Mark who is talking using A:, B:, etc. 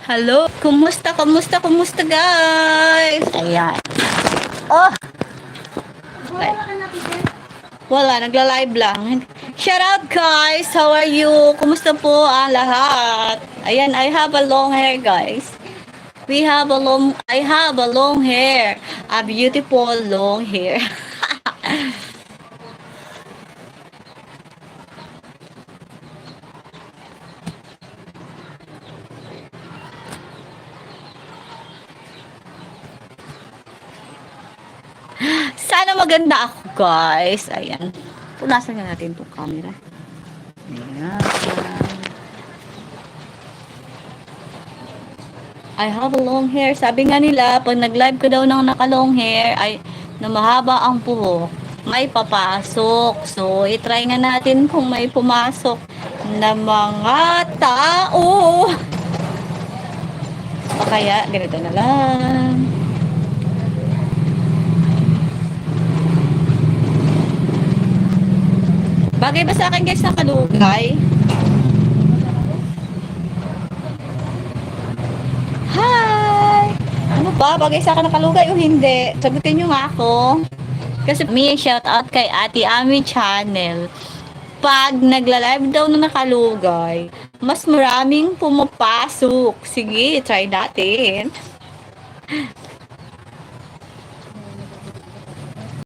A: Hello, kumusta guys? Ayan. Oh, ay, wala, nagla-live lang. Shout out guys, how are you? Kumusta po ang lahat? Ayan, I have a long hair guys. I have a long hair. A beautiful long hair. Sana maganda ako guys. Ayan. Punasan nga natin itong camera. Ayan. I have a long hair. Sabi nga nila, pag nag-live ko daw ng naka-long hair, ay na mahaba ang buhok, may papasok. So, itry nga natin kung may pumasok na mga tao. O kaya, ganito na lang. Bagay ba sa akin guys na kalugay? Hi! Ano ba? Bagay sa akin na kalugay o hindi? Sagutin nyo nga ako. Kasi may shout out kay Ate Ami Channel. Pag nagla-live daw na nakalugay, mas maraming pumapasok. Sige, try natin.